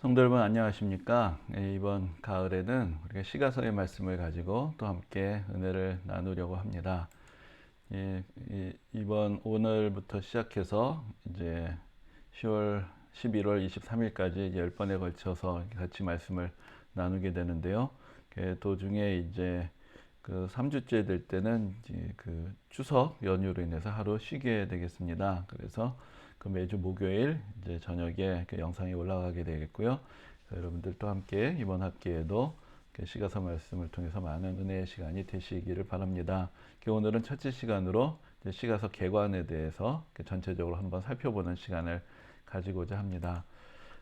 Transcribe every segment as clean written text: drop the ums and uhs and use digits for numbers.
성도 여러분 안녕하십니까? 이번 가을에는 우리가 시가서의 말씀을 가지고 또 함께 은혜를 나누려고 합니다. 이번 오늘부터 시작해서 이제 11월 23일까지 10번에 걸쳐서 같이 말씀을 나누게 되는데요. 도중에 이제 그 3주째 될 때는 이제 그 추석 연휴로 인해서 하루 쉬게 되겠습니다. 그래서 그 매주 목요일 이제 저녁에 그 영상이 올라가게 되겠고요. 여러분들도 함께 이번 학기에도 시가서 말씀을 통해서 많은 은혜의 시간이 되시기를 바랍니다. 오늘은 첫째 시간으로 시가서 개관에 대해서 전체적으로 한번 살펴보는 시간을 가지고자 합니다.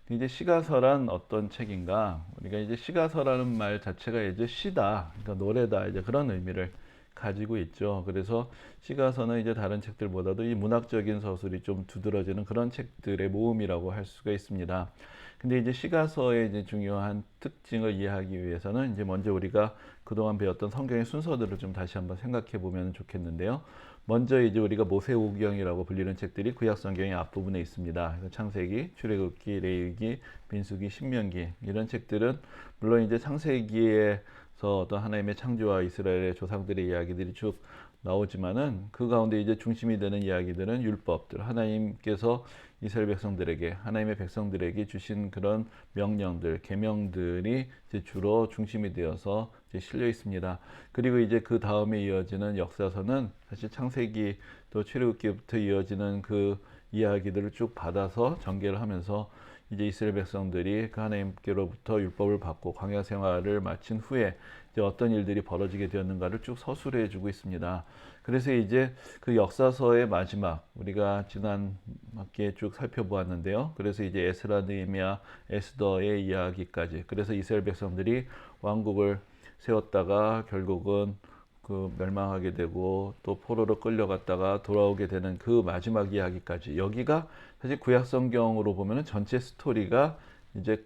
이제 시가서란 어떤 책인가? 우리가 이제 시가서라는 말 자체가 이제 시다, 그러니까 노래다, 이제 그런 의미를 가지고 있죠. 그래서 시가서는 이제 다른 책들보다도 이 문학적인 서술이 좀 두드러지는 그런 책들의 모음이라고 할 수가 있습니다. 근데 이제 시가서의 이제 중요한 특징을 이해하기 위해서는 이제 먼저 우리가 그동안 배웠던 성경의 순서들을 좀 다시 한번 생각해 보면 좋겠는데요. 먼저 이제 우리가 모세오경이라고 불리는 책들이 구약 성경의 앞부분에 있습니다. 창세기, 출애굽기, 레위기, 민수기, 신명기 이런 책들은 물론 이제 창세기에서 어떤 하나님의 창조와 이스라엘의 조상들의 이야기들이 쭉 나오지만은 그 가운데 이제 중심이 되는 이야기들은 율법들, 하나님께서 이스라엘 백성들에게, 하나님의 백성들에게 주신 그런 명령들, 계명들이 이제 주로 중심이 되어서 이제 실려 있습니다. 그리고 이제 그 다음에 이어지는 역사서는 사실 창세기 또 출애굽기부터 이어지는 그 이야기들을 쭉 받아서 전개를 하면서 이제 이스라엘 백성들이 그 하나님께로부터 율법을 받고 광야 생활을 마친 후에 이제 어떤 일들이 벌어지게 되었는가를 쭉 서술해 주고 있습니다. 그래서 이제 그 역사서의 마지막 우리가 지난 학기에 쭉 살펴보았는데요. 그래서 이제 에스라, 느헤미야, 에스더의 이야기까지, 그래서 이스라엘 백성들이 왕국을 세웠다가 결국은 그 멸망하게 되고 또 포로로 끌려갔다가 돌아오게 되는 그 마지막 이야기까지, 여기가 사실 구약 성경으로 보면은 전체 스토리가 이제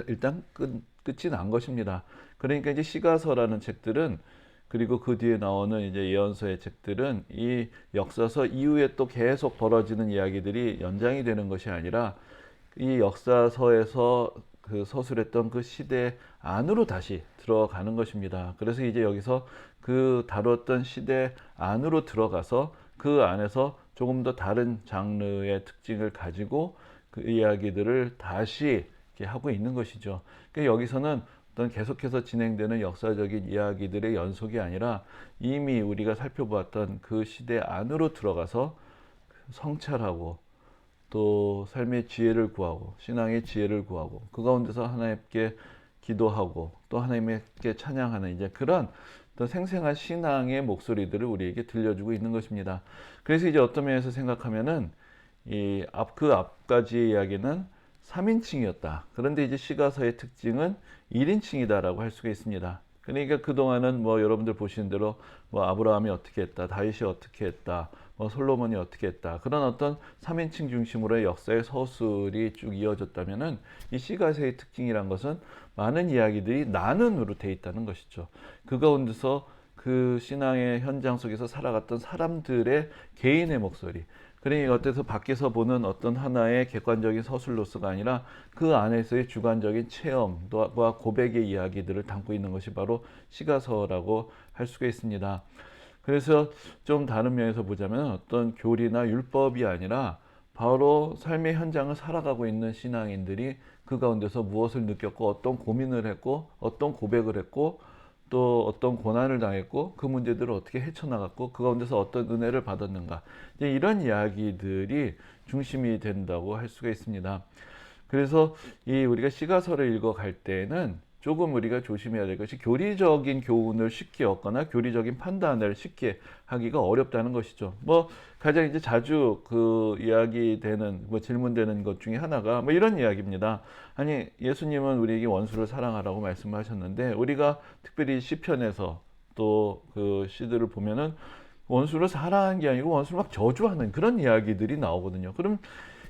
일단 끝이 난 것입니다. 그러니까 이제 시가서라는 책들은, 그리고 그 뒤에 나오는 이제 예언서의 책들은 이 역사서 이후에 또 계속 벌어지는 이야기들이 연장이 되는 것이 아니라 이 역사서에서 그 서술했던 그 시대 안으로 다시 들어가는 것입니다. 그래서 이제 여기서 그 다뤘던 시대 안으로 들어가서 그 안에서 조금 더 다른 장르의 특징을 가지고 그 이야기들을 다시 이렇게 하고 있는 것이죠. 그러니까 여기서는 어떤 계속해서 진행되는 역사적인 이야기들의 연속이 아니라 이미 우리가 살펴보았던 그 시대 안으로 들어가서 성찰하고 또 삶의 지혜를 구하고 신앙의 지혜를 구하고 그 가운데서 하나님께 기도하고 또 하나님께 찬양하는 이제 그런 또 생생한 신앙의 목소리들을 우리에게 들려주고 있는 것입니다. 그래서 이제 어떤 면에서 생각하면은 그 앞까지의 이야기는 3인칭이었다. 그런데 이제 시가서의 특징은 1인칭이다라고 할 수가 있습니다. 그러니까 그동안은 뭐 여러분들 보시는 대로 뭐 아브라함이 어떻게 했다, 다윗이 어떻게 했다, 뭐 솔로몬이 어떻게 했다, 그런 어떤 3인칭 중심으로의 역사의 서술이 쭉 이어졌다면은 이 시가서의 특징이란 것은 많은 이야기들이 나는으로 돼 있다는 것이죠. 그 가운데서 그 신앙의 현장 속에서 살아갔던 사람들의 개인의 목소리, 그러니까 어때서 밖에서 보는 어떤 하나의 객관적인 서술로서가 아니라 그 안에서의 주관적인 체험과 고백의 이야기들을 담고 있는 것이 바로 시가서라고 할 수가 있습니다. 그래서 좀 다른 면에서 보자면 어떤 교리나 율법이 아니라 바로 삶의 현장을 살아가고 있는 신앙인들이 그 가운데서 무엇을 느꼈고 어떤 고민을 했고 어떤 고백을 했고 또 어떤 고난을 당했고 그 문제들을 어떻게 헤쳐나갔고 그 가운데서 어떤 은혜를 받았는가, 이제 이런 이야기들이 중심이 된다고 할 수가 있습니다. 그래서 이 우리가 시가서를 읽어갈 때에는 조금 우리가 조심해야 될 것이 교리적인 교훈을 쉽게 얻거나 교리적인 판단을 쉽게 하기가 어렵다는 것이죠. 뭐 가장 이제 자주 그 이야기되는 뭐 질문되는 것 중에 하나가 뭐 이런 이야기입니다. 아니 예수님은 우리에게 원수를 사랑하라고 말씀하셨는데 우리가 특별히 시편에서 또 그 시들을 보면은 원수를 사랑한 게 아니고 원수를 막 저주하는 그런 이야기들이 나오거든요. 그럼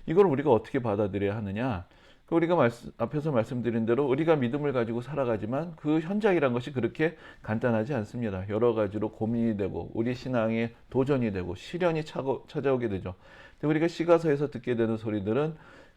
이걸 우리가 어떻게 받아들여야 하느냐? 우리가 앞에서 말씀드린 대로 우리가 믿음을 가지고 살아가지만 그 현장이란 것이 그렇게 간단하지 않습니다. 여러 가지로 고민이 되고 우리 신앙에 도전이 되고 시련이 찾아오게 되죠. 근데 우리가 시가서에서 듣게 되는 소리들은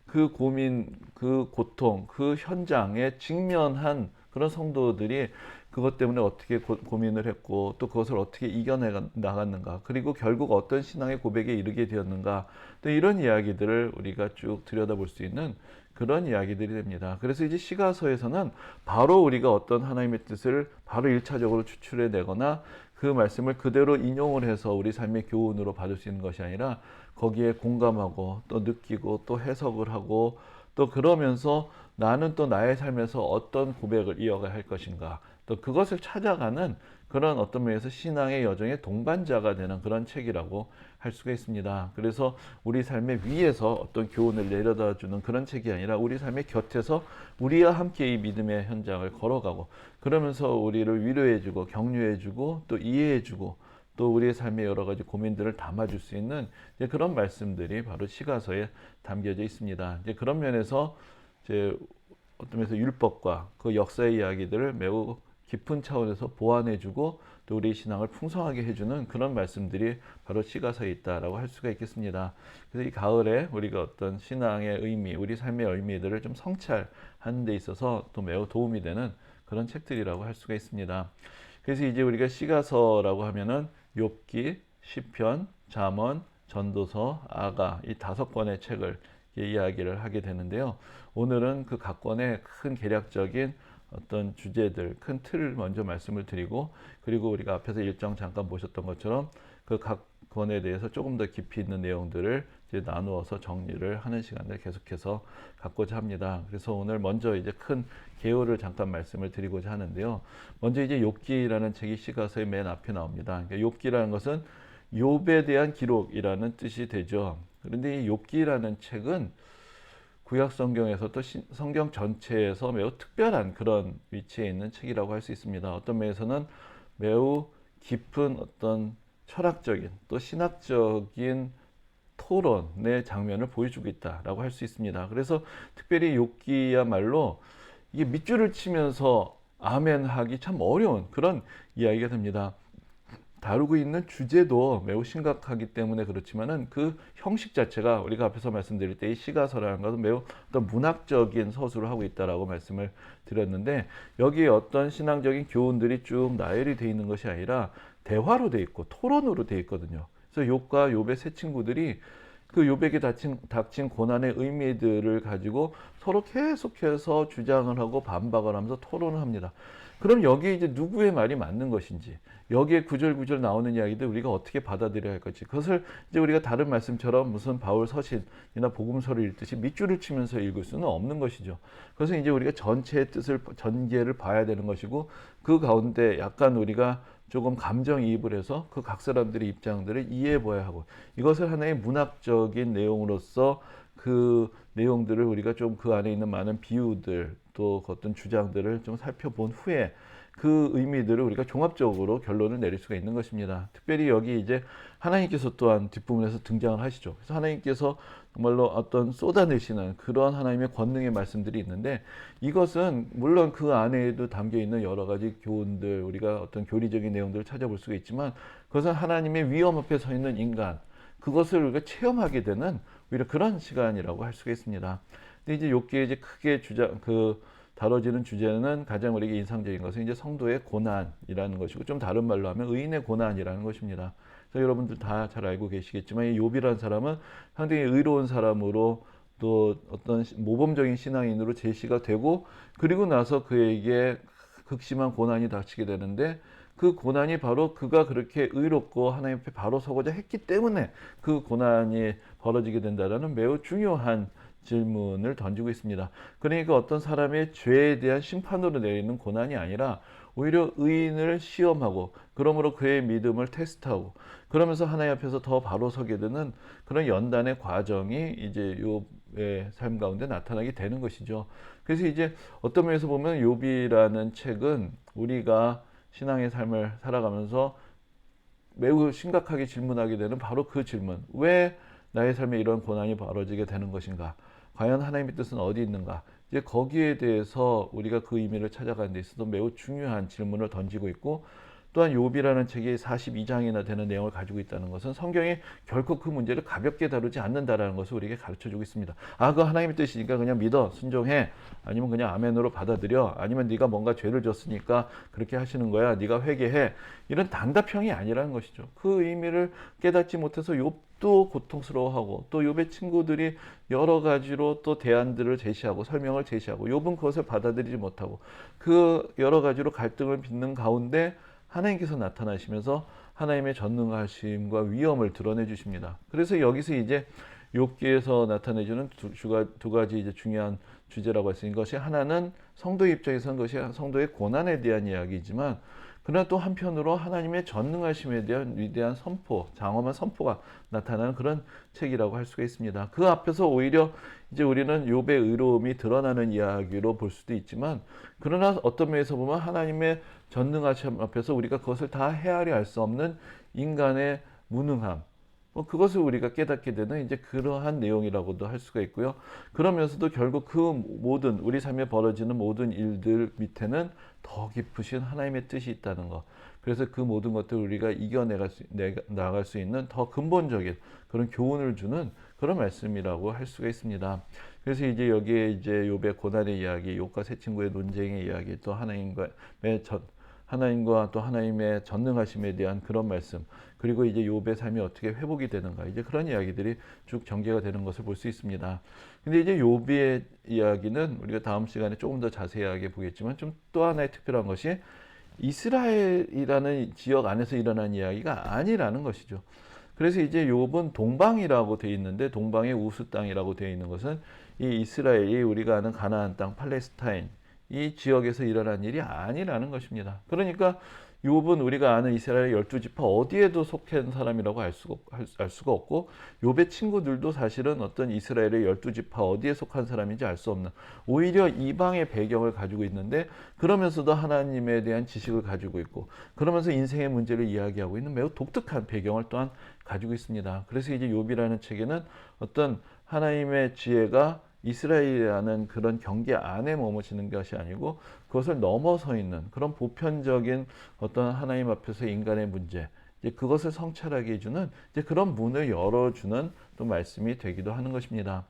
그 고민, 그 고통, 그 현장에 직면한 그런 성도들이 그것 때문에 어떻게 고민을 했고 또 그것을 어떻게 이겨내 나갔는가, 그리고 결국 어떤 신앙의 고백에 이르게 되었는가, 또 이런 이야기들을 우리가 쭉 들여다볼 수 있는 그런 이야기들이 됩니다. 그래서 이제 시가서에서는 바로 우리가 어떤 하나님의 뜻을 바로 일차적으로 추출해 내거나 그 말씀을 그대로 인용을 해서 우리 삶의 교훈으로 받을 수 있는 것이 아니라 거기에 공감하고 또 느끼고 또 해석을 하고 또 그러면서 나는 또 나의 삶에서 어떤 고백을 이어가야 할 것인가, 또 그것을 찾아가는 그런 어떤 면에서 신앙의 여정의 동반자가 되는 그런 책이라고 할 수가 있습니다. 그래서 우리 삶의 위에서 어떤 교훈을 내려다 주는 그런 책이 아니라 우리 삶의 곁에서 우리와 함께 이 믿음의 현장을 걸어가고 그러면서 우리를 위로해주고 격려해주고 또 이해해주고 또 우리의 삶의 여러 가지 고민들을 담아줄 수 있는 이제 그런 말씀들이 바로 시가서에 담겨져 있습니다. 이제 그런 면에서 이제 어떤 면에서 율법과 그 역사의 이야기들을 매우 깊은 차원에서 보완해주고 또 우리 신앙을 풍성하게 해주는 그런 말씀들이 바로 시가서에 있다라고 할 수가 있겠습니다. 그래서 이 가을에 우리가 어떤 신앙의 의미, 우리 삶의 의미들을 좀 성찰하는 데 있어서 또 매우 도움이 되는 그런 책들이라고 할 수가 있습니다. 그래서 이제 우리가 시가서라고 하면은 욥기, 시편, 잠언, 전도서, 아가 이 5권의 책을 이야기를 하게 되는데요. 오늘은 그 각 권의 큰 개략적인 어떤 주제들, 큰 틀을 먼저 말씀을 드리고, 그리고 우리가 앞에서 일정 잠깐 보셨던 것처럼 그 각 권에 대해서 조금 더 깊이 있는 내용들을 이제 나누어서 정리를 하는 시간을 계속해서 갖고자 합니다. 그래서 오늘 먼저 이제 큰 개요를 잠깐 말씀을 드리고자 하는데요. 먼저 이제 욥기라는 책이 시가서의 맨 앞에 나옵니다. 그러니까 욥기라는 것은 욥에 대한 기록이라는 뜻이 되죠. 그런데 이 욥기라는 책은 구약 성경에서 또 성경 전체에서 매우 특별한 그런 위치에 있는 책이라고 할 수 있습니다. 어떤 면에서는 매우 깊은 어떤 철학적인 또 신학적인 토론의 장면을 보여주고 있다라고 할 수 있습니다. 그래서 특별히 욥기야말로 이게 밑줄을 치면서 아멘하기 참 어려운 그런 이야기가 됩니다. 다루고 있는 주제도 매우 심각하기 때문에 그렇지만은 그 형식 자체가 우리가 앞에서 말씀드릴 때 이 시가서라는 것은 매우 어떤 문학적인 서술을 하고 있다라고 말씀을 드렸는데, 여기에 어떤 신앙적인 교훈들이 쭉 나열이 되어 있는 것이 아니라 대화로 되어 있고 토론으로 되어 있거든요. 그래서 욥과 욥의 세 친구들이 그 욥에게 닥친 고난의 의미들을 가지고 서로 계속해서 주장을 하고 반박을 하면서 토론을 합니다. 그럼 여기에 이제 누구의 말이 맞는 것인지, 여기에 구절구절 나오는 이야기들 우리가 어떻게 받아들여야 할 것인지, 그것을 이제 우리가 다른 말씀처럼 무슨 바울 서신이나 복음서를 읽듯이 밑줄을 치면서 읽을 수는 없는 것이죠. 그래서 이제 우리가 전체의 뜻을, 전개를 봐야 되는 것이고, 그 가운데 약간 우리가 조금 감정이입을 해서 그 각 사람들의 입장들을 이해해 봐야 하고, 이것을 하나의 문학적인 내용으로서 그 내용들을 우리가 좀 그 안에 있는 많은 비유들 또 어떤 주장들을 좀 살펴본 후에 그 의미들을 우리가 종합적으로 결론을 내릴 수가 있는 것입니다. 특별히 여기 이제 하나님께서 또한 뒷부분에서 등장을 하시죠. 그래서 하나님께서 정말로 어떤 쏟아내시는 그런 하나님의 권능의 말씀들이 있는데, 이것은 물론 그 안에도 담겨 있는 여러 가지 교훈들, 우리가 어떤 교리적인 내용들을 찾아볼 수가 있지만, 그것은 하나님의 위엄 앞에 서 있는 인간, 그것을 우리가 체험하게 되는 오히려 그런 시간이라고 할 수가 있습니다. 근데 이제 욥기에 이제 크게 다뤄지는 주제는 가장 우리에게 인상적인 것은 이제 성도의 고난이라는 것이고, 좀 다른 말로 하면 의인의 고난이라는 것입니다. 그래서 여러분들 다 잘 알고 계시겠지만 이 욥이라는 사람은 상당히 의로운 사람으로 또 어떤 모범적인 신앙인으로 제시가 되고, 그리고 나서 그에게 극심한 고난이 닥치게 되는데, 그 고난이 바로 그가 그렇게 의롭고 하나님 앞에 바로 서고자 했기 때문에 그 고난이 벌어지게 된다는 매우 중요한 질문을 던지고 있습니다. 그러니까 어떤 사람의 죄에 대한 심판으로 내리는 고난이 아니라 오히려 의인을 시험하고, 그러므로 그의 믿음을 테스트하고, 그러면서 하나님 앞에서 더 바로 서게 되는 그런 연단의 과정이 이제 욥의 삶 가운데 나타나게 되는 것이죠. 그래서 이제 어떤 면에서 보면 욥이라는 책은 우리가 신앙의 삶을 살아가면서 매우 심각하게 질문하게 되는 바로 그 질문, 왜 나의 삶에 이런 고난이 벌어지게 되는 것인가, 과연 하나님의 뜻은 어디 있는가, 이제 거기에 대해서 우리가 그 의미를 찾아가는 데 있어서 매우 중요한 질문을 던지고 있고, 또한 욥이라는 책이 42장이나 되는 내용을 가지고 있다는 것은 성경이 결코 그 문제를 가볍게 다루지 않는다라는 것을 우리에게 가르쳐주고 있습니다. 아, 그거 하나님의 뜻이니까 그냥 믿어, 순종해, 아니면 그냥 아멘으로 받아들여, 아니면 네가 뭔가 죄를 졌으니까 그렇게 하시는 거야, 네가 회개해, 이런 단답형이 아니라는 것이죠. 그 의미를 깨닫지 못해서 욥도 고통스러워하고, 또 욥의 친구들이 여러 가지로 또 대안들을 제시하고 설명을 제시하고, 욥은 그것을 받아들이지 못하고, 그 여러 가지로 갈등을 빚는 가운데 하나님께서 나타나시면서 하나님의 전능하심과 위엄을 드러내 주십니다. 그래서 여기서 이제 욥기에서 나타내주는 두 가지 이제 중요한 주제라고 할 수 있는 것이, 하나는 성도의 입장에서는 것이 성도의 고난에 대한 이야기이지만, 그러나 또 한편으로 하나님의 전능하심에 대한 위대한 선포, 장엄한 선포가 나타나는 그런 책이라고 할 수가 있습니다. 그 앞에서 오히려 이제 우리는 욥의 의로움이 드러나는 이야기로 볼 수도 있지만, 그러나 어떤 면에서 보면 하나님의 전능하심 앞에서 우리가 그것을 다 헤아려 알 수 없는 인간의 무능함, 그것을 우리가 깨닫게 되는 이제 그러한 내용이라고도 할 수가 있고요. 그러면서도 결국 그 모든 우리 삶에 벌어지는 모든 일들 밑에는 더 깊으신 하나님의 뜻이 있다는 것. 그래서 그 모든 것들을 우리가 나갈 수 있는 더 근본적인 그런 교훈을 주는 그런 말씀이라고 할 수가 있습니다. 그래서 이제 여기에 이제 욥의 고난의 이야기, 욥과 세 친구의 논쟁의 이야기, 또 하나님과 또 하나님의 전능하심에 대한 그런 말씀, 그리고 이제 욥의 삶이 어떻게 회복이 되는가, 이제 그런 이야기들이 쭉 전개가 되는 것을 볼 수 있습니다. 근데 이제 욥의 이야기는 우리가 다음 시간에 조금 더 자세하게 보겠지만, 좀 또 하나의 특별한 것이 이스라엘이라는 지역 안에서 일어난 이야기가 아니라는 것이죠. 그래서 이제 욥은 동방이라고 되어 있는데, 동방의 우스 땅이라고 되어 있는 것은 이 이스라엘이 우리가 아는 가나안 땅, 팔레스타인 이 지역에서 일어난 일이 아니라는 것입니다. 그러니까 욥은 우리가 아는 이스라엘 12지파 어디에도 속한 사람이라고 알 수가 없고, 욥의 친구들도 사실은 어떤 이스라엘의 12지파 어디에 속한 사람인지 알 수 없는, 오히려 이방의 배경을 가지고 있는데 그러면서도 하나님에 대한 지식을 가지고 있고, 그러면서 인생의 문제를 이야기하고 있는 매우 독특한 배경을 또한 가지고 있습니다. 그래서 이제 욥이라는 책에는 어떤 하나님의 지혜가 이스라엘이라는 그런 경계 안에 머무시는 것이 아니고, 그것을 넘어서 있는 그런 보편적인 어떤 하나님 앞에서 인간의 문제, 이제 그것을 성찰하게 해주는 이제 그런 문을 열어주는 또 말씀이 되기도 하는 것입니다.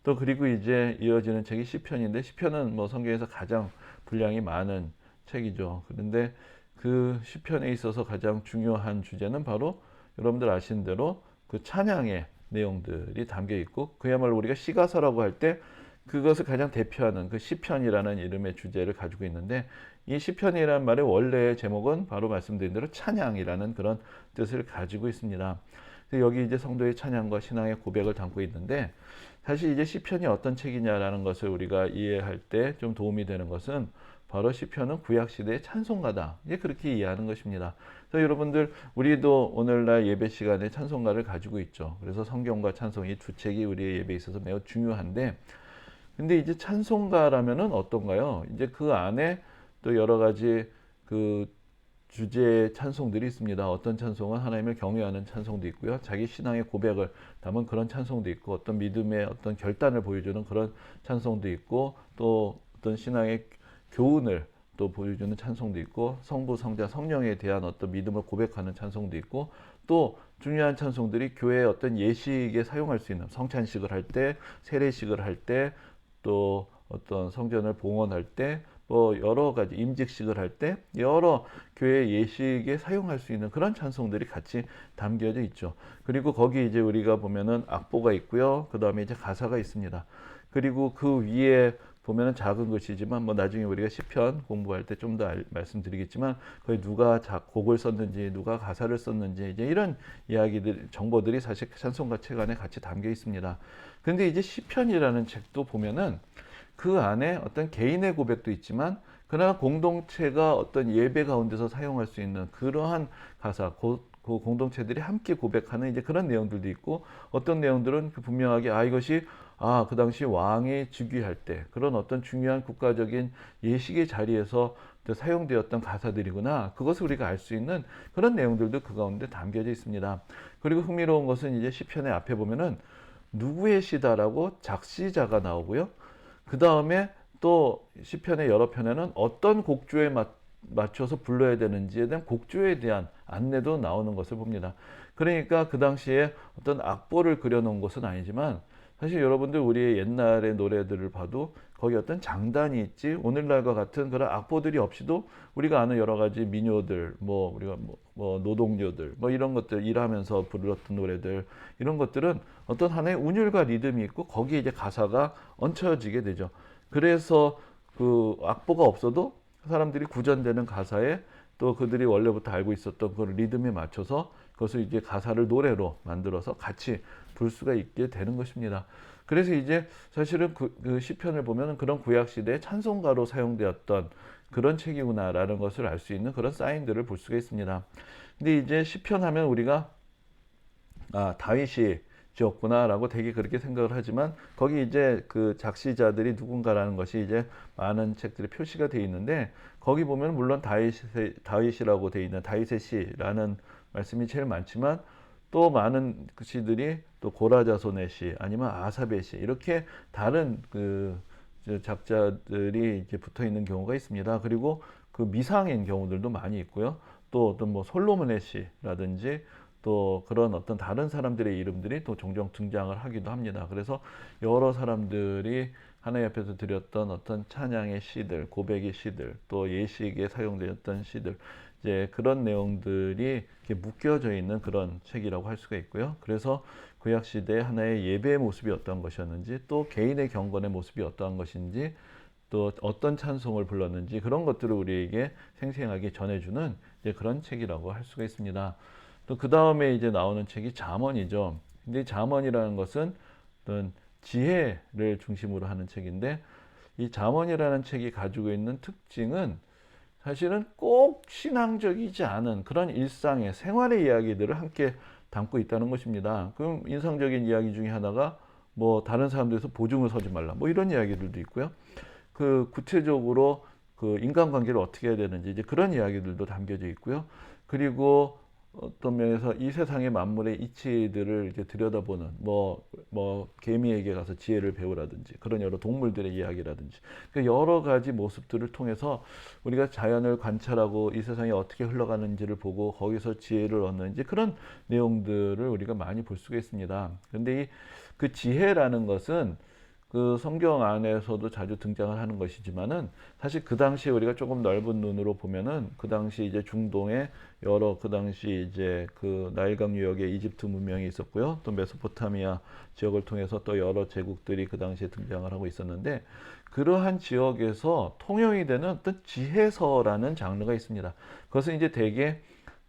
또 그리고 이제 이어지는 책이 시편인데, 시편은 뭐 성경에서 가장 분량이 많은 책이죠. 그런데 그 시편에 있어서 가장 중요한 주제는 바로 여러분들 아시는 대로 그 찬양의 내용들이 담겨 있고, 그야말로 우리가 시가서라고 할 때 그것을 가장 대표하는 그 시편이라는 이름의 주제를 가지고 있는데, 이 시편이라는 말의 원래의 제목은 바로 말씀드린 대로 찬양이라는 그런 뜻을 가지고 있습니다. 그래서 여기 이제 성도의 찬양과 신앙의 고백을 담고 있는데, 사실 이제 시편이 어떤 책이냐라는 것을 우리가 이해할 때 좀 도움이 되는 것은, 바로 시편은 구약 시대의 찬송가다, 이제 그렇게 이해하는 것입니다. 그래서 여러분들, 우리도 오늘날 예배 시간에 찬송가를 가지고 있죠. 그래서 성경과 찬송 이 두 책이 우리의 예배에 있어서 매우 중요한데, 근데 이제 찬송가라면은 어떤가요? 이제 그 안에 또 여러 가지 그 주제의 찬송들이 있습니다. 어떤 찬송은 하나님을 경외하는 찬송도 있고요, 자기 신앙의 고백을 담은 그런 찬송도 있고, 어떤 믿음의 어떤 결단을 보여주는 그런 찬송도 있고, 또 어떤 신앙의 교훈을 또 보여주는 찬송도 있고, 성부, 성자, 성령에 대한 어떤 믿음을 고백하는 찬송도 있고, 또 중요한 찬송들이 교회의 어떤 예식에 사용할 수 있는, 성찬식을 할 때, 세례식을 할 때, 또 어떤 성전을 봉헌할 때, 뭐 여러 가지 임직식을 할 때 여러 교회 예식에 사용할 수 있는 그런 찬송들이 같이 담겨져 있죠. 그리고 거기 이제 우리가 보면은 악보가 있고요, 그 다음에 이제 가사가 있습니다. 그리고 그 위에 보면은 작은 글씨지만, 뭐 나중에 우리가 시편 공부할 때 좀 더 말씀드리겠지만, 거기 누가 곡을 썼는지, 누가 가사를 썼는지, 이제 이런 이야기들, 정보들이 사실 찬송가 책 안에 같이 담겨 있습니다. 근데 이제 시편이라는 책도 보면은 그 안에 어떤 개인의 고백도 있지만, 그러나 공동체가 어떤 예배 가운데서 사용할 수 있는 그러한 가사, 그 공동체들이 함께 고백하는 이제 그런 내용들도 있고, 어떤 내용들은 분명하게 이것이 그 당시 왕이 즉위할 때 그런 어떤 중요한 국가적인 예식의 자리에서 사용되었던 가사들이구나, 그것을 우리가 알 수 있는 그런 내용들도 그 가운데 담겨져 있습니다. 그리고 흥미로운 것은 이제 시편의 앞에 보면은 누구의 시다라고 작시자가 나오고요, 그 다음에 또 시편의 여러 편에는 어떤 곡조에 맞춰서 불러야 되는지에 대한 곡조에 대한 안내도 나오는 것을 봅니다. 그러니까 그 당시에 어떤 악보를 그려놓은 것은 아니지만 사실 여러분들 우리의 옛날의 노래들을 봐도 거기 어떤 장단이 있지, 오늘날과 같은 그런 악보들이 없이도 우리가 아는 여러 가지 민요들, 뭐 우리가 뭐 노동요들, 뭐 이런 것들 일하면서 불렀던 노래들, 이런 것들은 어떤 하나의 운율과 리듬이 있고 거기에 이제 가사가 얹혀지게 되죠. 그래서 그 악보가 없어도 사람들이 구전되는 가사에 또 그들이 원래부터 알고 있었던 그 리듬에 맞춰서 그것을 이제 가사를 노래로 만들어서 같이 불 수가 있게 되는 것입니다. 그래서 이제 사실은 그 시편을 보면 그런 구약 시대의 찬송가로 사용되었던 그런 책이구나라는 것을 알 수 있는 그런 사인들을 볼 수가 있습니다. 근데 이제 시편 하면 우리가 다윗이 지었구나라고 되게 그렇게 생각을 하지만 거기 이제 그 작시자들이 누군가라는 것이 이제 많은 책들이 표시가 되어 있는데 거기 보면 물론 다윗이라고 되어 있는 다윗의 시라는 말씀이 제일 많지만 또 많은 그 시들이 또 고라자손의 시 아니면 아삽의 시 이렇게 다른 그 작자들이 이제 붙어 있는 경우가 있습니다. 그리고 그 미상인 경우들도 많이 있고요. 또 어떤 뭐 솔로몬의 시라든지 또 그런 어떤 다른 사람들의 이름들이 또 종종 등장을 하기도 합니다. 그래서 여러 사람들이 하나님 앞에서 드렸던 어떤 찬양의 시들, 고백의 시들, 또 예식에 사용되었던 시들, 이제 그런 내용들이 이렇게 묶여져 있는 그런 책이라고 할 수가 있고요. 그래서 구약 시대 하나의 예배의 모습이 어떤 것이었는지, 또 개인의 경건의 모습이 어떠한 것인지, 또 어떤 찬송을 불렀는지 그런 것들을 우리에게 생생하게 전해주는 이제 그런 책이라고 할 수가 있습니다. 또 그 다음에 이제 나오는 책이 잠언이죠. 근데 잠언이라는 것은 어떤 지혜를 중심으로 하는 책인데 이 잠언이라는 책이 가지고 있는 특징은 사실은 꼭 신앙적이지 않은 그런 일상의 생활의 이야기들을 함께 담고 있다는 것입니다. 그럼 인상적인 이야기 중에 하나가 뭐 다른 사람들에서 보증을 서지 말라 뭐 이런 이야기들도 있고요. 그 구체적으로 그 인간관계를 어떻게 해야 되는지 이제 그런 이야기들도 담겨져 있고요. 그리고 어떤 면에서 이 세상의 만물의 이치들을 이제 들여다보는 뭐 개미에게 가서 지혜를 배우라든지 그런 여러 동물들의 이야기라든지 그러니까 여러 가지 모습들을 통해서 우리가 자연을 관찰하고 이 세상이 어떻게 흘러가는지를 보고 거기서 지혜를 얻는지 그런 내용들을 우리가 많이 볼 수가 있습니다. 그런데 그 지혜라는 것은 그 성경 안에서도 자주 등장을 하는 것이지만은 사실 그 당시에 우리가 조금 넓은 눈으로 보면은 그 당시 이제 중동에 여러 그 당시 이제 그 나일강 유역에 이집트 문명이 있었고요. 또 메소포타미아 지역을 통해서 또 여러 제국들이 그 당시에 등장을 하고 있었는데 그러한 지역에서 통용이 되는 어떤 지혜서라는 장르가 있습니다. 그것은 이제 대개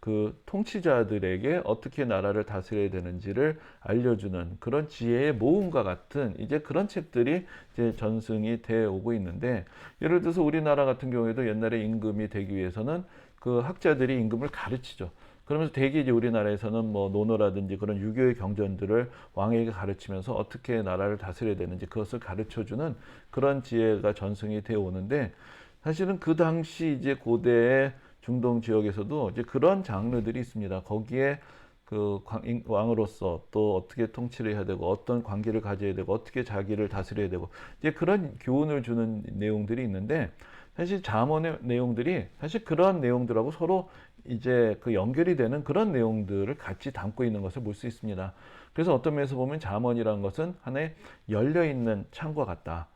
그 통치자들에게 어떻게 나라를 다스려야 되는지를 알려주는 그런 지혜의 모음과 같은 이제 그런 책들이 이제 전승이 되어 오고 있는데 예를 들어서 우리나라 같은 경우에도 옛날에 임금이 되기 위해서는 그 학자들이 임금을 가르치죠. 그러면서 대개 이제 우리나라에서는 뭐 논어라든지 그런 유교의 경전들을 왕에게 가르치면서 어떻게 나라를 다스려야 되는지 그것을 가르쳐주는 그런 지혜가 전승이 되어 오는데 사실은 그 당시 이제 고대의 중동 지역에서도 이제 그런 장르들이 있습니다. 거기에 그 왕으로서 또 어떻게 통치를 해야 되고 어떤 관계를 가져야 되고 어떻게 자기를 다스려야 되고 이제 그런 교훈을 주는 내용들이 있는데 사실 잠언의 내용들이 사실 그런 내용들하고 서로 이제 그 연결이 되는 그런 내용들을 같이 담고 있는 것을 볼 수 있습니다. 그래서 어떤 면에서 보면 잠언이라는 것은 하나의 열려 있는 창과 같다.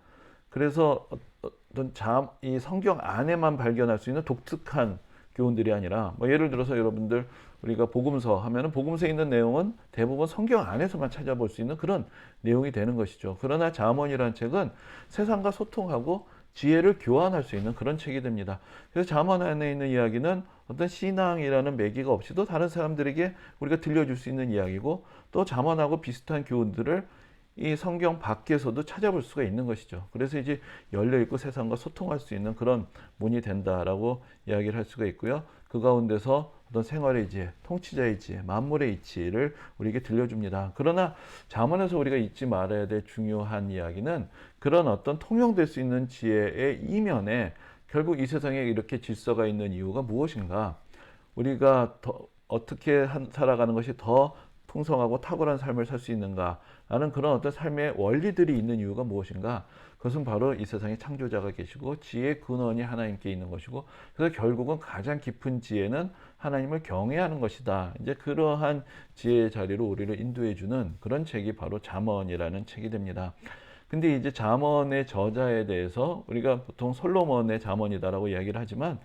그래서 어떤 이 성경 안에만 발견할 수 있는 독특한 교훈들이 아니라 뭐 예를 들어서 여러분들 우리가 복음서 하면은 복음서에 있는 내용은 대부분 성경 안에서만 찾아볼 수 있는 그런 내용이 되는 것이죠. 그러나 잠언이라는 책은 세상과 소통하고 지혜를 교환할 수 있는 그런 책이 됩니다. 그래서 잠언 안에 있는 이야기는 어떤 신앙이라는 매개가 없이도 다른 사람들에게 우리가 들려줄 수 있는 이야기고 또 잠언하고 비슷한 교훈들을 이 성경 밖에서도 찾아볼 수가 있는 것이죠. 그래서 이제 열려있고 세상과 소통할 수 있는 그런 문이 된다라고 이야기를 할 수가 있고요. 그 가운데서 어떤 생활의 지혜, 통치자의 지혜, 만물의 이치를 우리에게 들려줍니다. 그러나 잠언에서 우리가 잊지 말아야 될 중요한 이야기는 그런 어떤 통용될 수 있는 지혜의 이면에 결국 이 세상에 이렇게 질서가 있는 이유가 무엇인가? 우리가 어떻게 살아가는 것이 더 풍성하고 탁월한 삶을 살 수 있는가? 라는 그런 어떤 삶의 원리들이 있는 이유가 무엇인가? 그것은 바로 이 세상에 창조자가 계시고 지혜의 근원이 하나님께 있는 것이고, 그래서 결국은 가장 깊은 지혜는 하나님을 경외하는 것이다. 이제 그러한 지혜의 자리로 우리를 인도해 주는 그런 책이 바로 잠언이라는 책이 됩니다. 근데 이제 잠언의 저자에 대해서 우리가 보통 솔로몬의 잠언이다라고 이야기를 하지만,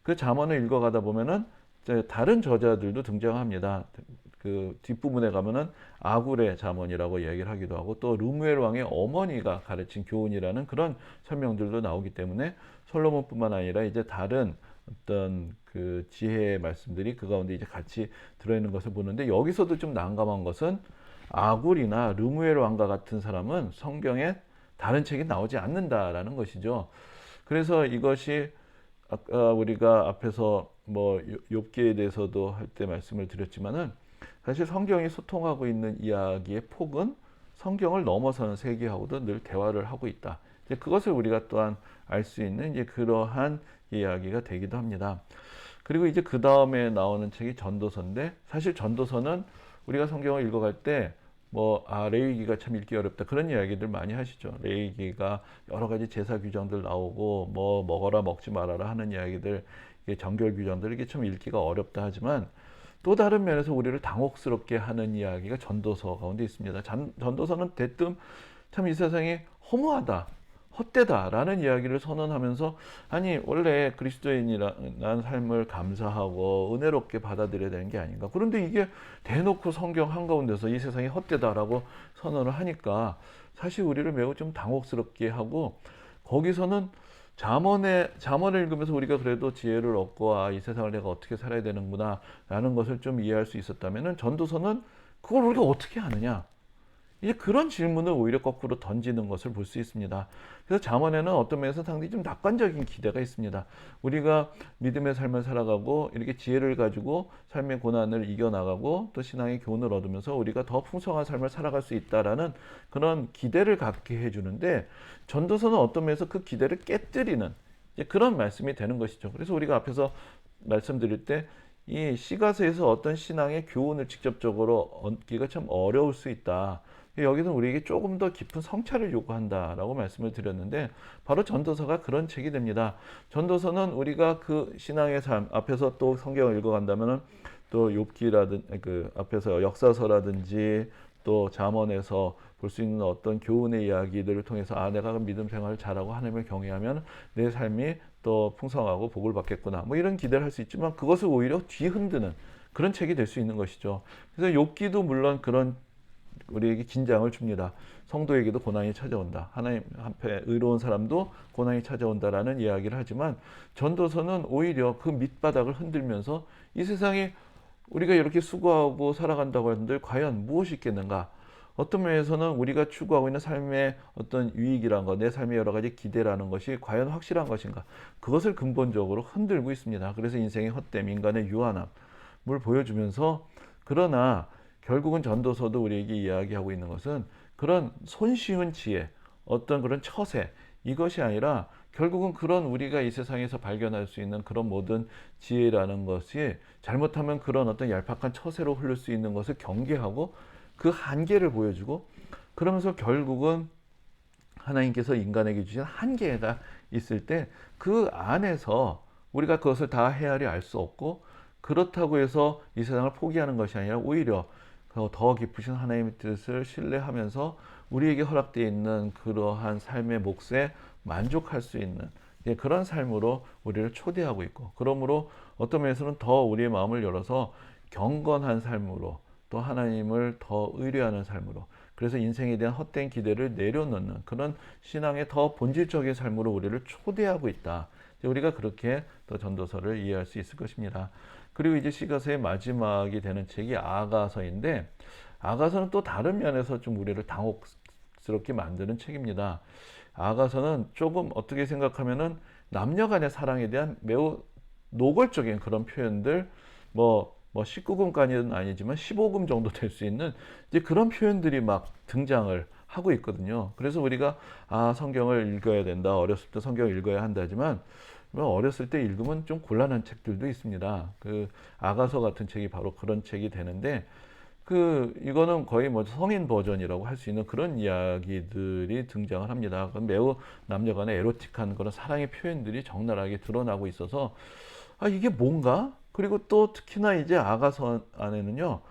그 잠언을 읽어가다 보면은 다른 저자들도 등장합니다. 그 뒷부분에 가면은 아굴의 잠언이라고 이야기를 하기도 하고, 또 르무엘 왕의 어머니가 가르친 교훈이라는 그런 설명들도 나오기 때문에 솔로몬뿐만 아니라 이제 다른 어떤 그 지혜의 말씀들이 그 가운데 이제 같이 들어있는 것을 보는데, 여기서도 좀 난감한 것은 아굴이나 르무엘 왕과 같은 사람은 성경에 다른 책이 나오지 않는다라는 것이죠. 그래서 이것이 아까 우리가 앞에서 뭐 욥기에 대해서도 할 때 말씀을 드렸지만은, 사실 성경이 소통하고 있는 이야기의 폭은 성경을 넘어서는 세계하고도 늘 대화를 하고 있다. 이제 그것을 우리가 또한 알 수 있는 이제 그러한 이야기가 되기도 합니다. 그리고 이제 그 다음에 나오는 책이 전도서인데, 사실 전도서는 우리가 성경을 읽어갈 때 레위기가 참 읽기 어렵다 그런 이야기들 많이 하시죠. 레위기가 여러 가지 제사 규정들 나오고 뭐 먹어라 먹지 말아라 하는 이야기들, 이게 정결 규정들, 이게 참 읽기가 어렵다 하지만, 또 다른 면에서 우리를 당혹스럽게 하는 이야기가 전도서 가운데 있습니다. 전도서는 대뜸 참 이 세상이 허무하다, 헛되다라는 이야기를 선언하면서, 아니 원래 그리스도인이라는 삶을 감사하고 은혜롭게 받아들여야 되는 게 아닌가. 그런데 이게 대놓고 성경 한가운데서 이 세상이 헛되다라고 선언을 하니까 사실 우리를 매우 좀 당혹스럽게 하고, 거기서는 잠언을 읽으면서 우리가 그래도 지혜를 얻고 이 세상을 내가 어떻게 살아야 되는구나 라는 것을 좀 이해할 수 있었다면은, 전도서는 그걸 우리가 어떻게 하느냐, 이제 그런 질문을 오히려 거꾸로 던지는 것을 볼 수 있습니다. 그래서 잠언에는 어떤 면에서 상당히 좀 낙관적인 기대가 있습니다. 우리가 믿음의 삶을 살아가고 이렇게 지혜를 가지고 삶의 고난을 이겨나가고 또 신앙의 교훈을 얻으면서 우리가 더 풍성한 삶을 살아갈 수 있다라는 그런 기대를 갖게 해주는데, 전도서는 어떤 면에서 그 기대를 깨뜨리는 이제 그런 말씀이 되는 것이죠. 그래서 우리가 앞에서 말씀드릴 때 이 시가서에서 어떤 신앙의 교훈을 직접적으로 얻기가 참 어려울 수 있다. 여기서 우리에게 조금 더 깊은 성찰을 요구한다라고 말씀을 드렸는데, 바로 전도서가 그런 책이 됩니다. 전도서는 우리가 그 신앙의 삶 앞에서 또 성경을 읽어간다면은, 또 욥기라든 그 앞에서 역사서라든지 또 잠언에서 볼 수 있는 어떤 교훈의 이야기들을 통해서 내가 믿음 생활을 잘하고 하나님을 경외하면 내 삶이 또 풍성하고 복을 받겠구나, 뭐 이런 기대를 할 수 있지만, 그것을 오히려 뒤흔드는 그런 책이 될 수 있는 것이죠. 그래서 욥기도 물론 그런 우리에게 긴장을 줍니다. 성도에게도 고난이 찾아온다. 하나님 앞에 의로운 사람도 고난이 찾아온다라는 이야기를 하지만, 전도서는 오히려 그 밑바닥을 흔들면서 이 세상에 우리가 이렇게 수고하고 살아간다고 하는데 과연 무엇이 있겠는가? 어떤 면에서는 우리가 추구하고 있는 삶의 어떤 유익이란 것, 내 삶의 여러 가지 기대라는 것이 과연 확실한 것인가? 그것을 근본적으로 흔들고 있습니다. 그래서 인생의 헛됨, 인간의 유한함을 보여주면서, 그러나 결국은 전도서도 우리에게 이야기하고 있는 것은 그런 손쉬운 지혜, 어떤 그런 처세, 이것이 아니라 결국은 그런 우리가 이 세상에서 발견할 수 있는 그런 모든 지혜라는 것이 잘못하면 그런 어떤 얄팍한 처세로 흐를 수 있는 것을 경계하고 그 한계를 보여주고, 그러면서 결국은 하나님께서 인간에게 주신 한계가 있을 때 그 안에서 우리가 그것을 다 헤아려 알 수 없고, 그렇다고 해서 이 세상을 포기하는 것이 아니라 오히려 더 깊으신 하나님의 뜻을 신뢰하면서 우리에게 허락되어 있는 그러한 삶의 몫에 만족할 수 있는 그런 삶으로 우리를 초대하고 있고, 그러므로 어떤 면에서는 더 우리의 마음을 열어서 경건한 삶으로, 또 하나님을 더 의뢰하는 삶으로, 그래서 인생에 대한 헛된 기대를 내려놓는 그런 신앙의 더 본질적인 삶으로 우리를 초대하고 있다. 우리가 그렇게 더 전도서를 이해할 수 있을 것입니다. 그리고 이제 시가서의 마지막이 되는 책이 아가서인데, 아가서는 또 다른 면에서 좀 우리를 당혹스럽게 만드는 책입니다. 아가서는 조금 어떻게 생각하면은 남녀 간의 사랑에 대한 매우 노골적인 그런 표현들, 뭐 19금까지는 아니지만 15금 정도 될 수 있는 이제 그런 표현들이 막 등장을 하고 있거든요. 그래서 우리가 성경을 읽어야 된다, 어렸을 때 성경을 읽어야 한다지만, 어렸을 때 읽으면 좀 곤란한 책들도 있습니다. 그 아가서 같은 책이 바로 그런 책이 되는데, 이거는 거의 뭐 성인 버전이라고 할 수 있는 그런 이야기들이 등장을 합니다. 그건 매우 남녀 간의 에로틱한 그런 사랑의 표현들이 적나라하게 드러나고 있어서, 이게 뭔가? 그리고 또 특히나 이제 아가서 안에는요,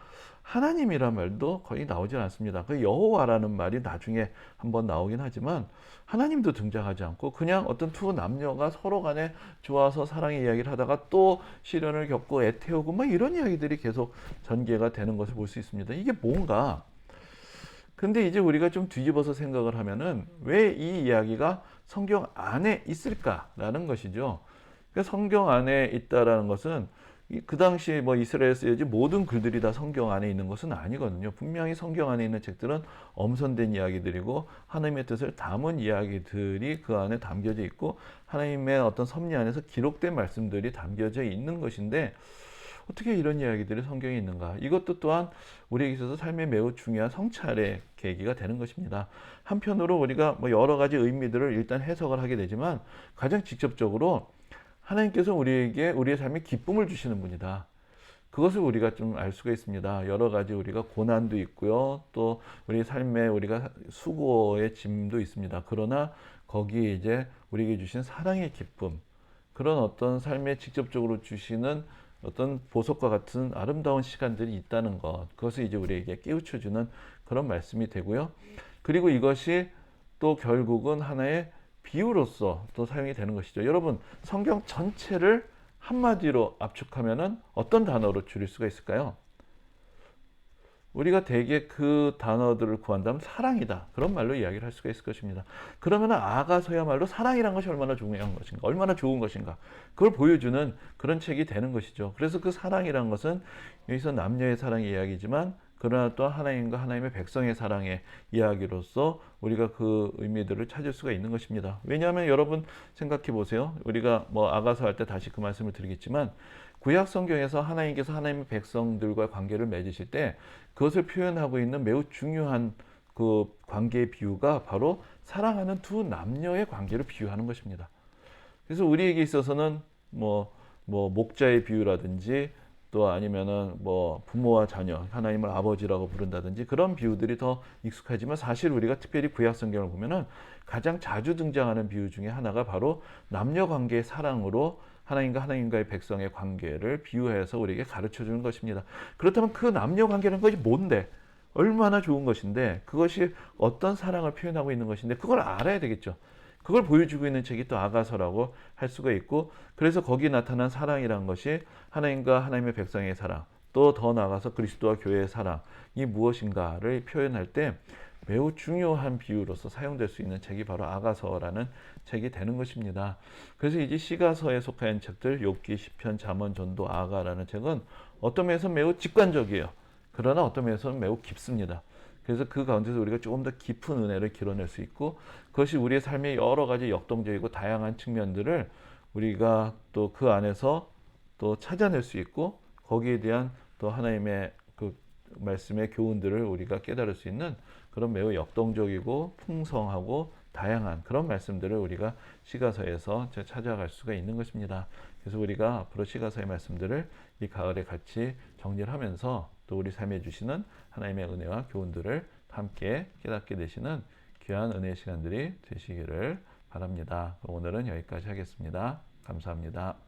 하나님이란 말도 거의 나오질 않습니다. 그 여호와라는 말이 나중에 한번 나오긴 하지만 하나님도 등장하지 않고, 그냥 어떤 두 남녀가 서로 간에 좋아서 사랑의 이야기를 하다가 또 시련을 겪고 애태우고 막 이런 이야기들이 계속 전개가 되는 것을 볼 수 있습니다. 이게 뭔가? 근데 이제 우리가 좀 뒤집어서 생각을 하면은 왜 이 이야기가 성경 안에 있을까라는 것이죠. 그러니까 성경 안에 있다라는 것은 그 당시 뭐 이스라엘에 쓰여진 모든 글들이 다 성경 안에 있는 것은 아니거든요. 분명히 성경 안에 있는 책들은 엄선된 이야기들이고 하나님의 뜻을 담은 이야기들이 그 안에 담겨져 있고 하나님의 어떤 섭리 안에서 기록된 말씀들이 담겨져 있는 것인데, 어떻게 이런 이야기들이 성경에 있는가? 이것도 또한 우리에게 있어서 삶에 매우 중요한 성찰의 계기가 되는 것입니다. 한편으로 우리가 뭐 여러 가지 의미들을 일단 해석을 하게 되지만, 가장 직접적으로 하나님께서 우리에게 우리의 삶에 기쁨을 주시는 분이다. 그것을 우리가 좀 알 수가 있습니다. 여러 가지 우리가 고난도 있고요. 또 우리 삶에 우리가 수고의 짐도 있습니다. 그러나 거기에 이제 우리에게 주신 사랑의 기쁨, 그런 어떤 삶에 직접적으로 주시는 어떤 보석과 같은 아름다운 시간들이 있다는 것, 그것을 이제 우리에게 깨우쳐주는 그런 말씀이 되고요. 그리고 이것이 또 결국은 하나의 비유로서 또 사용이 되는 것이죠. 여러분, 성경 전체를 한마디로 압축하면은 어떤 단어로 줄일 수가 있을까요? 우리가 대개 그 단어들을 구한다면 사랑이다, 그런 말로 이야기를 할 수가 있을 것입니다. 그러면 아가서야말로 사랑이란 것이 얼마나 중요한 것인가, 얼마나 좋은 것인가, 그걸 보여주는 그런 책이 되는 것이죠. 그래서 그 사랑이란 것은 여기서 남녀의 사랑의 이야기지만, 그러나 또 하나님과 하나님의 백성의 사랑의 이야기로서 우리가 그 의미들을 찾을 수가 있는 것입니다. 왜냐하면 여러분 생각해 보세요. 우리가 뭐 아가서 할 때 다시 그 말씀을 드리겠지만, 구약 성경에서 하나님께서 하나님의 백성들과 관계를 맺으실 때 그것을 표현하고 있는 매우 중요한 그 관계의 비유가 바로 사랑하는 두 남녀의 관계를 비유하는 것입니다. 그래서 우리에게 있어서는 뭐 목자의 비유라든지, 또 아니면은 뭐 부모와 자녀, 하나님을 아버지라고 부른다든지, 그런 비유들이 더 익숙하지만, 사실 우리가 특별히 구약 성경을 보면은 가장 자주 등장하는 비유 중에 하나가 바로 남녀 관계의 사랑으로 하나님과 하나님과의 백성의 관계를 비유해서 우리에게 가르쳐 주는 것입니다. 그렇다면 그 남녀 관계라는 것이 뭔데? 얼마나 좋은 것인데, 그것이 어떤 사랑을 표현하고 있는 것인데, 그걸 알아야 되겠죠. 그걸 보여주고 있는 책이 또 아가서라고 할 수가 있고, 그래서 거기 나타난 사랑이란 것이 하나님과 하나님의 백성의 사랑, 또 더 나아가서 그리스도와 교회의 사랑이 무엇인가를 표현할 때 매우 중요한 비유로서 사용될 수 있는 책이 바로 아가서라는 책이 되는 것입니다. 그래서 이제 시가서에 속한 책들, 욥기, 시편, 잠언, 전도, 아가라는 책은 어떤 면에서 매우 직관적이에요. 그러나 어떤 면에서는 매우 깊습니다. 그래서 그 가운데서 우리가 조금 더 깊은 은혜를 길어낼 수 있고, 그것이 우리의 삶의 여러 가지 역동적이고 다양한 측면들을 우리가 또 그 안에서 또 찾아낼 수 있고, 거기에 대한 또 하나님의 그 말씀의 교훈들을 우리가 깨달을 수 있는 그런 매우 역동적이고 풍성하고 다양한 그런 말씀들을 우리가 시가서에서 찾아갈 수가 있는 것입니다. 그래서 우리가 앞으로 시가서의 말씀들을 이 가을에 같이 정리를 하면서 또 우리 삶에 주시는 하나님의 은혜와 교훈들을 함께 깨닫게 되시는 귀한 은혜의 시간들이 되시기를 바랍니다. 오늘은 여기까지 하겠습니다. 감사합니다.